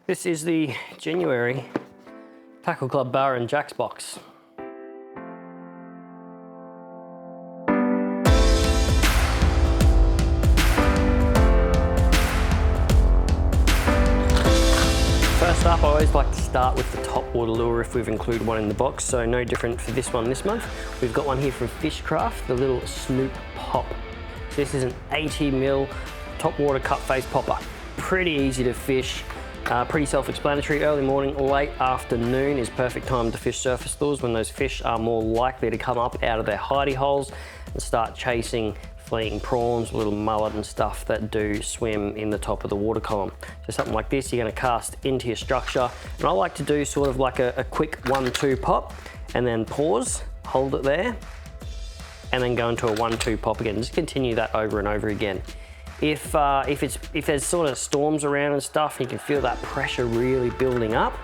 This is the January Tackle Club Barra Jacks box. First up, I always like to start with the top water lure if we've included one in the box, so no different for this one this month. We've got one here from Fishcraft, the little Snoop Pop. So this is an 80mm top water cut face popper. Pretty easy to fish, pretty self-explanatory. Early morning, late afternoon is perfect time to fish surface lures when those fish are more likely to come up out of their hidey holes and start chasing fleeing prawns, little mullet and stuff that do swim in the top of the water column. So something like this, you're going to cast into your structure, and I like to do sort of like a quick 1-2 pop and then pause, hold it there, and then go into a 1-2 pop again. Just continue that over and over again. If there's sort of storms around and stuff, and you can feel that pressure really building up,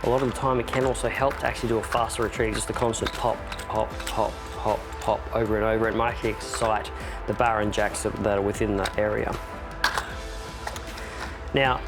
a lot of the time it can also help to actually do a faster retrieve, just a constant pop, pop, pop, pop, pop over and over. It might actually excite the barra jacks that are within that area. Now,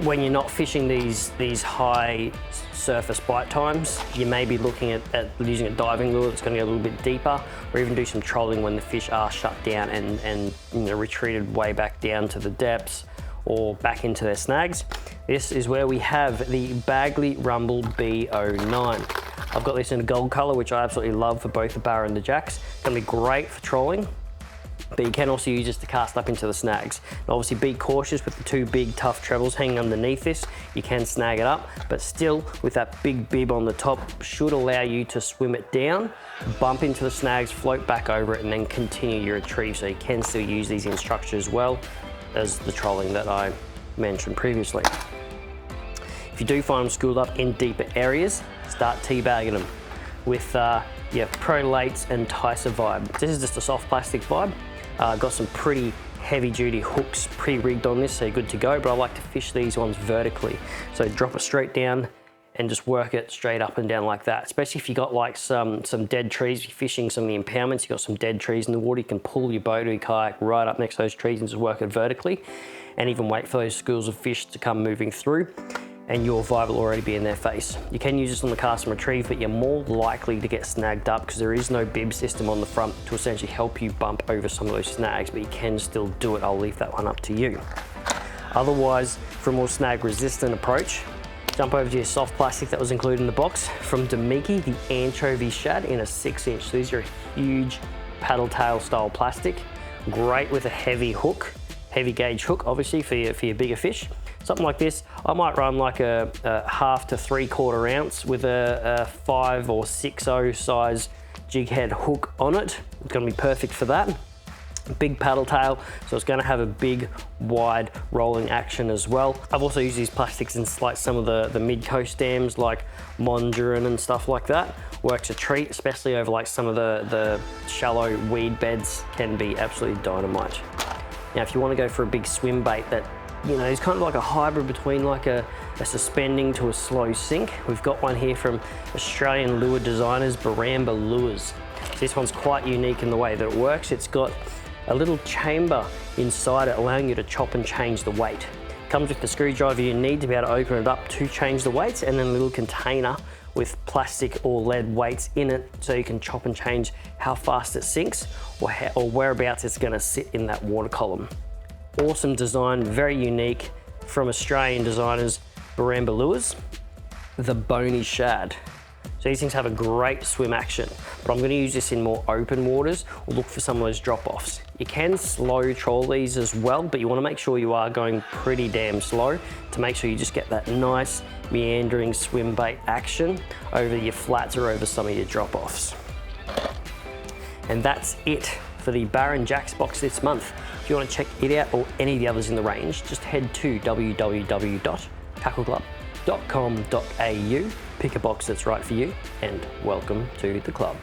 when you're not fishing these high surface bite times, you may be looking at using a diving lure that's going to go a little bit deeper, or even do some trolling when the fish are shut down and retreated way back down to the depths or back into their snags. This is where we have the Bagley Rumble B09. I've got this in a gold color, which I absolutely love for both the barra and the jacks. It's going to be great for trolling, but you can also use this to cast up into the snags. And obviously be cautious with the two big tough trebles hanging underneath this. You can snag it up, but still with that big bib on the top should allow you to swim it down, bump into the snags, float back over it, and then continue your retrieve. So you can still use these in structure as well as the trolling that I mentioned previously. If you do find them schooled up in deeper areas, start teabagging them with your Prolates and Tyser vibe. This is just a soft plastic vibe. Got some pretty heavy duty hooks pre-rigged on this, so you're good to go, but I like to fish these ones vertically. So drop it straight down and just work it straight up and down like that. Especially if you got like some dead trees, if you're fishing some of the impoundments, you've got some dead trees in the water, you can pull your boat or your kayak right up next to those trees and just work it vertically, and even wait for those schools of fish to come moving through, and your vibe will already be in their face. You can use this on the cast and retrieve, but you're more likely to get snagged up because there is no bib system on the front to essentially help you bump over some of those snags, but you can still do it. I'll leave that one up to you. Otherwise, for a more snag resistant approach, jump over to your soft plastic that was included in the box from Demiki, the anchovy shad in a 6-inch. So these are a huge paddle tail style plastic, great with a heavy hook, heavy gauge hook, obviously for your bigger fish. Something like this, I might run like a 1/2 to 3/4 ounce with a 5 or 6/0 size jig head hook on it. It's going to be perfect for that. Big paddle tail, so it's going to have a big, wide rolling action as well. I've also used these plastics in like some of the mid-coast dams like Mondrian and stuff like that. Works a treat, especially over like some of the shallow weed beds, can be absolutely dynamite. Now, if you want to go for a big swim bait that it's kind of like a hybrid between like a suspending to a slow sink, we've got one here from Australian lure designers, Barramba Lures. So this one's quite unique in the way that it works. It's got a little chamber inside it allowing you to chop and change the weight. Comes with the screwdriver you need to be able to open it up to change the weights, and then a little container with plastic or lead weights in it so you can chop and change how fast it sinks or whereabouts it's going to sit in that water column. Awesome design, very unique, from Australian designers, Barramba Lures, the bony shad. So these things have a great swim action, but I'm going to use this in more open waters or look for some of those drop-offs. You can slow troll these as well, but you want to make sure you are going pretty damn slow to make sure you just get that nice meandering swim bait action over your flats or over some of your drop-offs. And that's it for the Barra Jacks box this month. If you want to check it out or any of the others in the range, just head to www.tackleclub.com.au, pick a box that's right for you, and welcome to the club.